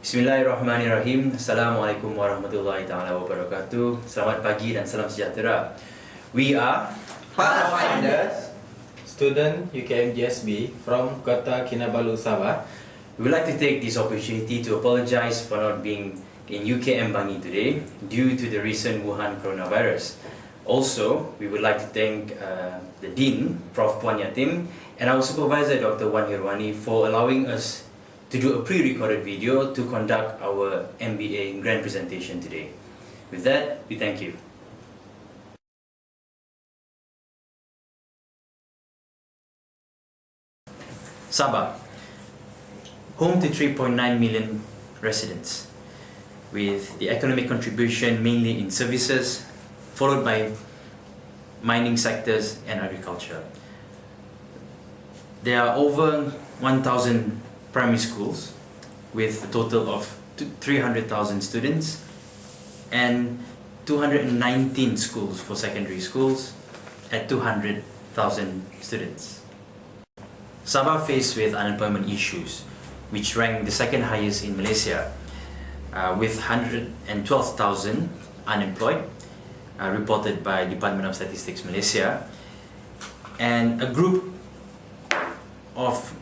Bismillahirrahmanirrahim. Assalamualaikum warahmatullahi ta'ala wabarakatuh. Selamat pagi dan salam sejahtera. We are Pathfinder, student UKM-Graduate from Kota Kinabalu, Sabah. We would like to take this opportunity to apologize for not being in UKM Bangi today due to the recent Wuhan coronavirus. Also, we would like to thank the Dean, Prof. Puan Yatim, and our supervisor, Dr. Wan Hirwani, for allowing us to do a pre-recorded video to conduct our MBA grand presentation today. With that, we thank you. Sabah, home to 3.9 million residents, with the economic contribution mainly in services, followed by mining sectors and agriculture. There are over 1,000 primary schools with a total of 300,000 students and 219 schools for secondary schools at 200,000 students. Sabah faced with unemployment issues, which ranked the second highest in Malaysia, with 112,000 unemployed, reported by Department of Statistics Malaysia, and a group of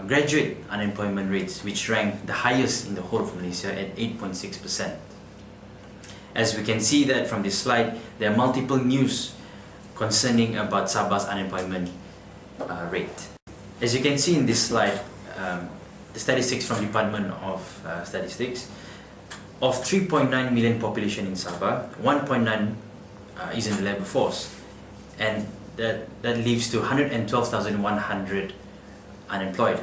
graduate unemployment rates which ranked the highest in the whole of Malaysia at 8.6%. As we can see that from this slide, there are multiple news concerning about Sabah's unemployment rate. As you can see in this slide, the statistics from Department of Statistics, of 3.9 million population in Sabah, 1.9 is in the labor force, and that leaves to 112,100 unemployed,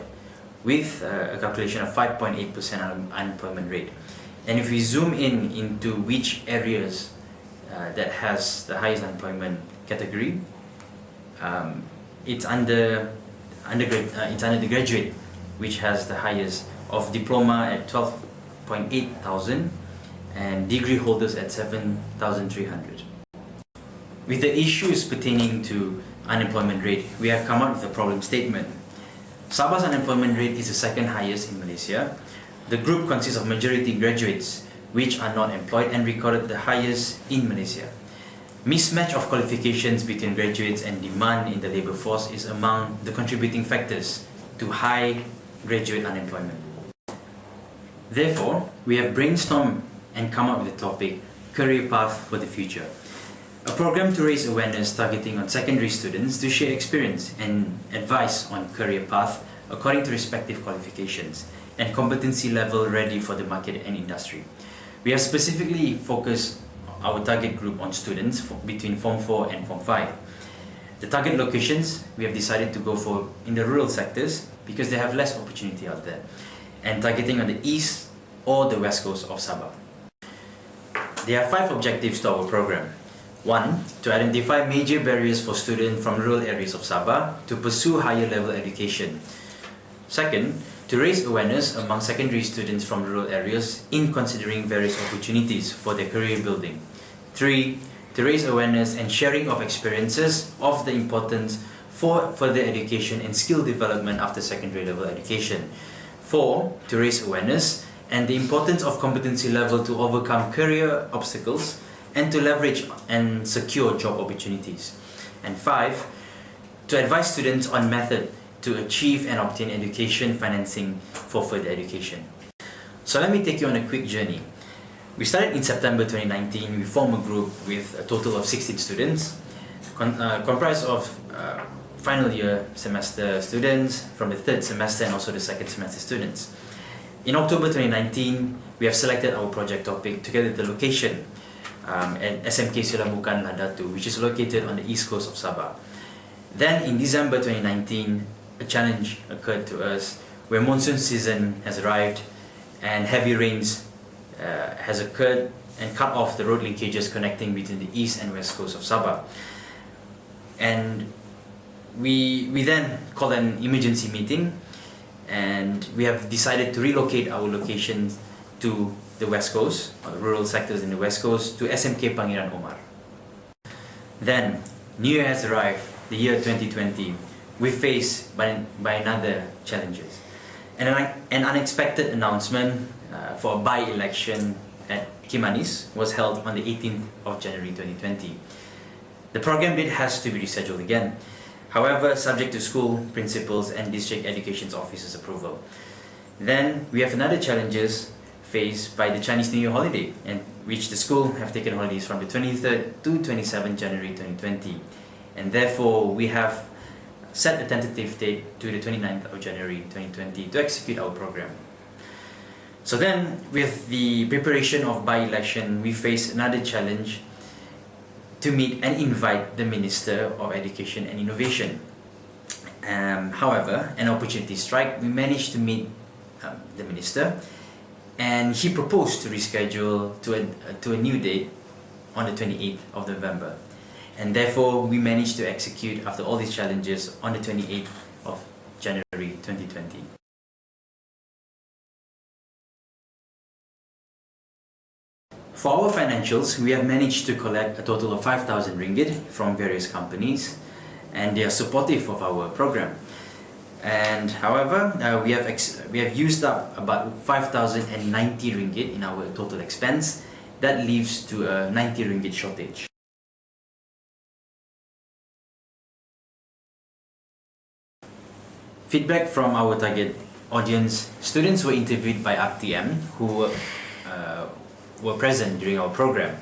with a calculation of 5.8% unemployment rate. And if we zoom in into which areas that has the highest unemployment category, it's under the graduate, which has the highest, of diploma at 12.8 thousand and degree holders at 7,300. With the issues pertaining to unemployment rate, we have come up with a problem statement. Sabah's unemployment rate is the second highest in Malaysia. The group consists of majority graduates which are not employed and recorded the highest in Malaysia. Mismatch of qualifications between graduates and demand in the labour force is among the contributing factors to high graduate unemployment. Therefore, we have brainstormed and come up with the topic Career Path for the Future, a program to raise awareness targeting on secondary students to share experience and advice on career path according to respective qualifications and competency level ready for the market and industry. We have specifically focused our target group on students between Form 4 and Form 5. The target locations we have decided to go for in the rural sectors because they have less opportunity out there, and targeting on the east or the west coast of Sabah. There are 5 objectives to our program. 1. To identify major barriers for students from rural areas of Sabah to pursue higher level education. 2. To raise awareness among secondary students from rural areas in considering various opportunities for their career building. 3. To raise awareness and sharing of experiences of the importance for further education and skill development after secondary level education. 4. To raise awareness and the importance of competency level to overcome career obstacles and to leverage and secure job opportunities. And 5, to advise students on method to achieve and obtain education financing for further education. So let me take you on a quick journey. We started in September 2019. We formed a group with a total of 16 students, comprised of final year semester students from the 3rd semester and also the 2nd semester students. In October 2019, we have selected our project topic together with the location at SMK Silamukan Ladatu, which is located on the east coast of Sabah. Then in December 2019, a challenge occurred to us where monsoon season has arrived and heavy rains has occurred and cut off the road linkages connecting between the east and west coast of Sabah. And we then called an emergency meeting, and we have decided to relocate our locations to the west coast, or the rural sectors in the west coast, to SMK Pangeran Omar. Then, New Year has arrived, the year 2020. We faced by another challenges. An unexpected announcement for a by-election at Kimanis was held on the 18th of January 2020. The program date has to be rescheduled again, however subject to school principals and district education officers' approval. Then we have another challenges faced by the Chinese New Year holiday, and which the school have taken holidays from the 23rd to 27th January 2020, and therefore we have set a tentative date to the 29th of January 2020 to execute our program. So then, with the preparation of by-election, we face another challenge to meet and invite the Minister of Education and Innovation. However, an opportunity struck. We managed to meet the Minister, and he proposed to reschedule to a new date on the 28th of November. And therefore, we managed to execute, after all these challenges, on the 28th of January 2020. For our financials, we have managed to collect a total of 5,000 ringgit from various companies, and they are supportive of our program. And however, we have used up about 5,090 ringgit in our total expense. That leaves to a 90 ringgit shortage. Feedback from our target audience: students were interviewed by RTM who were present during our program,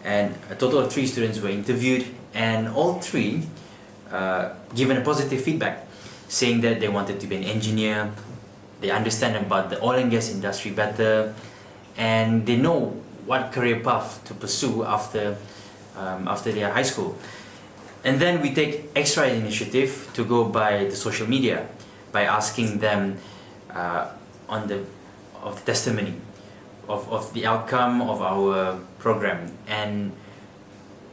and a total of 3 students were interviewed, and all 3 given a positive feedback, saying that they wanted to be an engineer, they understand about the oil and gas industry better, and they know what career path to pursue after their high school. And then we take extra initiative to go by the social media by asking them of the testimony of the outcome of our program, and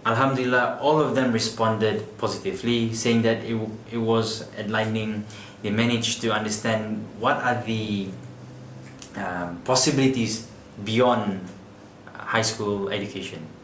Alhamdulillah, all of them responded positively, saying that it was enlightening. They managed to understand what are the possibilities beyond high school education.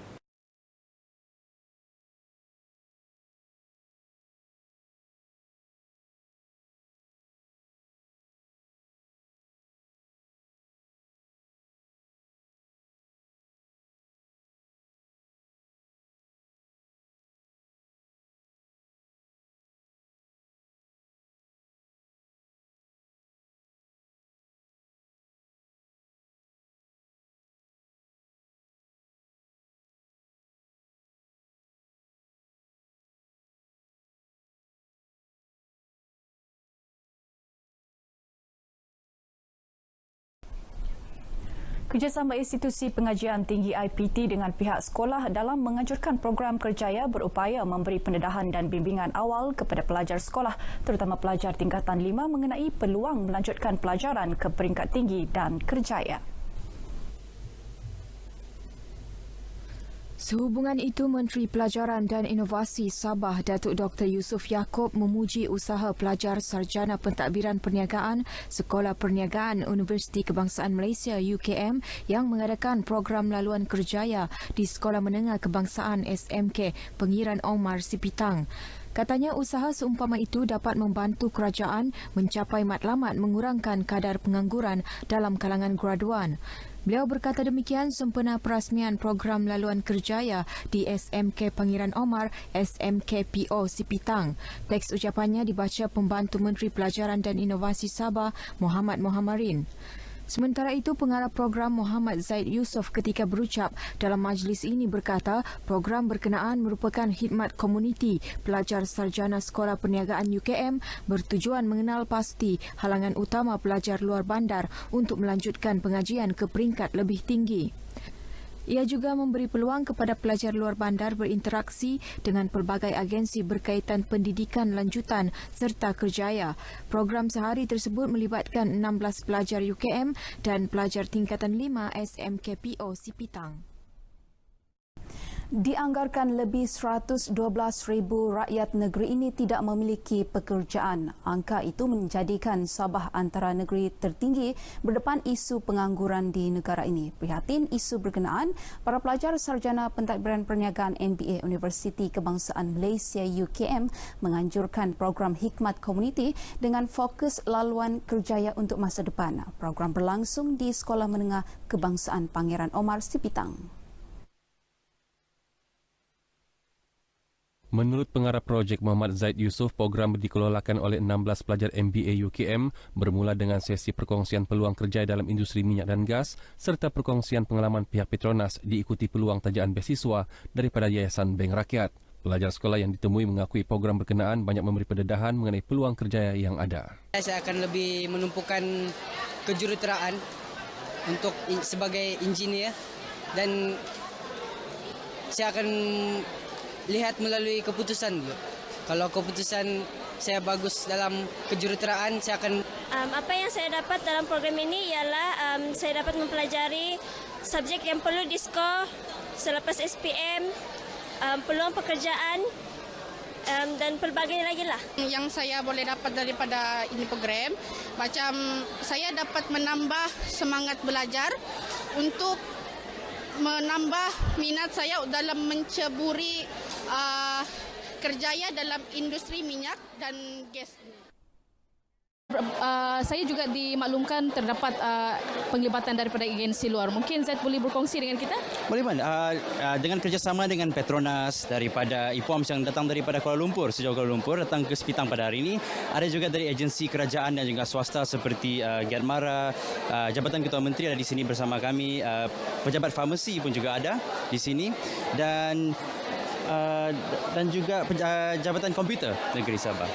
Kerjasama institusi pengajian tinggi IPT dengan pihak sekolah dalam menganjurkan program kerjaya berupaya memberi pendedahan dan bimbingan awal kepada pelajar sekolah, terutama pelajar tingkatan 5 mengenai peluang melanjutkan pelajaran ke peringkat tinggi dan kerjaya. Sehubungan itu, Menteri Pelajaran dan Inovasi Sabah Datuk Dr. Yusof Yaakob memuji usaha pelajar Sarjana Pentadbiran Perniagaan Sekolah Perniagaan Universiti Kebangsaan Malaysia UKM yang mengadakan program laluan kerjaya di Sekolah Menengah Kebangsaan SMK Pengiran Omar Sipitang. Katanya usaha seumpama itu dapat membantu kerajaan mencapai matlamat mengurangkan kadar pengangguran dalam kalangan graduan. Beliau berkata demikian sempena perasmian program laluan kerjaya di SMK Pengiran Omar, SMK PO Sipitang. Teks ucapannya dibaca Pembantu Menteri Pelajaran dan Inovasi Sabah, Muhammad Muhammadin. Sementara itu, pengarah program Muhammad Zaid Yusof ketika berucap dalam majlis ini berkata program berkenaan merupakan khidmat komuniti pelajar sarjana Sekolah Perniagaan UKM bertujuan mengenal pasti halangan utama pelajar luar bandar untuk melanjutkan pengajian ke peringkat lebih tinggi. Ia juga memberi peluang kepada pelajar luar bandar berinteraksi dengan pelbagai agensi berkaitan pendidikan lanjutan serta kerjaya. Program sehari tersebut melibatkan 16 pelajar UKM dan pelajar tingkatan 5 SMK PO Sipitang. Dianggarkan lebih 112,000 rakyat negeri ini tidak memiliki pekerjaan. Angka itu menjadikan Sabah antara negeri tertinggi berdepan isu pengangguran di negara ini. Prihatin isu berkenaan, para pelajar sarjana pentadbiran perniagaan MBA Universiti Kebangsaan Malaysia UKM menganjurkan program Hikmat Komuniti dengan fokus laluan kerjaya untuk masa depan. Program berlangsung di Sekolah Menengah Kebangsaan Pangeran Omar Sipitang. Menurut pengarah projek Muhammad Zaid Yusof, program dikelolakan oleh 16 pelajar MBA UKM bermula dengan sesi perkongsian peluang kerja dalam industri minyak dan gas serta perkongsian pengalaman pihak Petronas diikuti peluang tajaan beasiswa daripada Yayasan Bank Rakyat. Pelajar sekolah yang ditemui mengakui program berkenaan banyak memberi pendedahan mengenai peluang kerja yang ada. Saya akan lebih menumpukan kejuruteraan untuk sebagai engineer dan saya akan lihat melalui keputusan dulu. Kalau keputusan saya bagus dalam kejuruteraan, saya akan... Apa yang saya dapat dalam program ini ialah saya dapat mempelajari subjek yang perlu diskor selepas SPM, peluang pekerjaan dan pelbagai lagi lah. Yang saya boleh dapat daripada ini program, macam saya dapat menambah semangat belajar untuk menambah minat saya dalam menceburi kerjaya dalam industri minyak dan gas. Saya juga dimaklumkan terdapat penglibatan daripada agensi luar. Mungkin Zaid boleh berkongsi dengan kita? Boleh, Man. Dengan kerjasama dengan Petronas daripada IPOMS yang datang daripada Kuala Lumpur, sejauh Kuala Lumpur, datang ke Sepitang pada hari ini. Ada juga dari agensi kerajaan dan juga swasta seperti Giatmara, Jabatan Ketua Menteri ada di sini bersama kami, pejabat farmasi pun juga ada di sini dan juga Jabatan Komputer Negeri Sabah.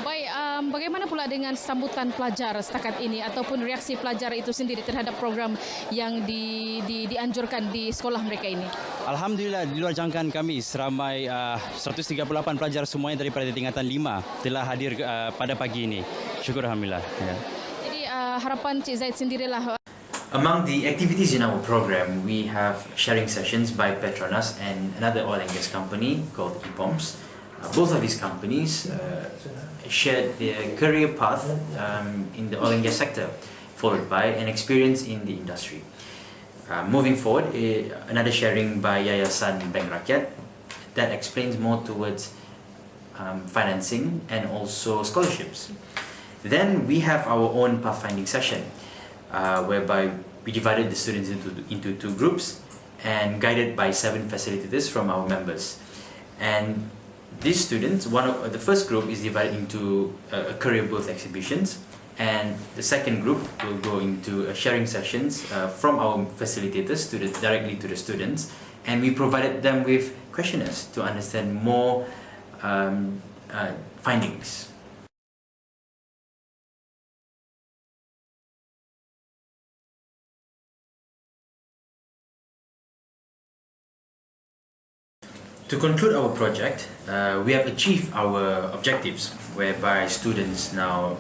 Baik, bagaimana pula dengan sambutan pelajar setakat ini ataupun reaksi pelajar itu sendiri terhadap program yang dianjurkan di sekolah mereka ini? Alhamdulillah, di luar jangkaan kami seramai 138 pelajar semuanya daripada tingkatan 5 telah hadir pada pagi ini. Syukur Alhamdulillah. Ya. Jadi harapan Cik Zaid sendirilah. Among the activities in our program, we have sharing sessions by Petronas and another oil and gas company called IPOMS. Both of these companies shared their career path in the oil and gas sector, followed by an experience in the industry. Moving forward, another sharing by Yayasan Bank Rakyat that explains more towards financing and also scholarships. Then we have our own pathfinding session, whereby we divided the students into 2 groups and guided by 7 facilitators from our members. And these students, the first group is divided into a career booth exhibitions, and the second group will go into sharing sessions from our facilitators directly to the students, and we provided them with questionnaires to understand more findings. To conclude our project, we have achieved our objectives, whereby students now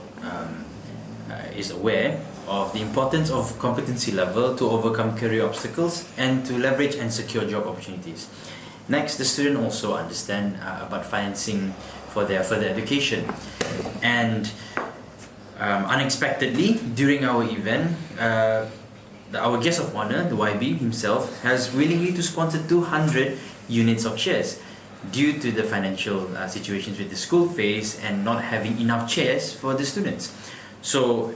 is aware of the importance of competency level to overcome career obstacles and to leverage and secure job opportunities. Next, the student also understand about financing for their further education. And unexpectedly, during our event, our guest of honor, the YB himself, has willingly to sponsor 200 units of chairs due to the financial situations with the school face and not having enough chairs for the students. So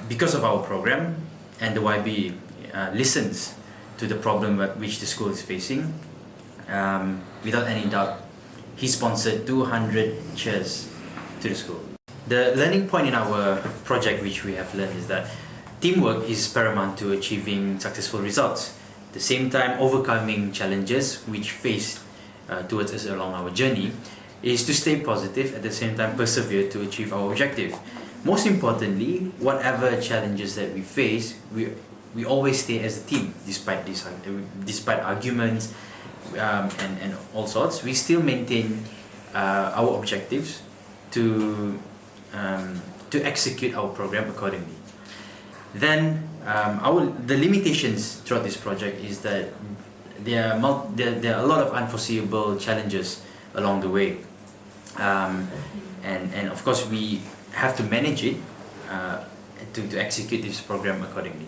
because of our program and the YB listens to the problem which the school is facing, without any doubt he sponsored 200 chairs to the school. The learning point in our project which we have learned is that teamwork is paramount to achieving successful results. At the same time, overcoming challenges which face towards us along our journey is to stay positive, at the same time persevere to achieve our objective. Most importantly, whatever challenges that we face, we always stay as a team despite arguments and all sorts. We still maintain our objectives to execute our program accordingly. Then the limitations throughout this project is that there are a lot of unforeseeable challenges along the way, and of course we have to manage it to execute this program accordingly.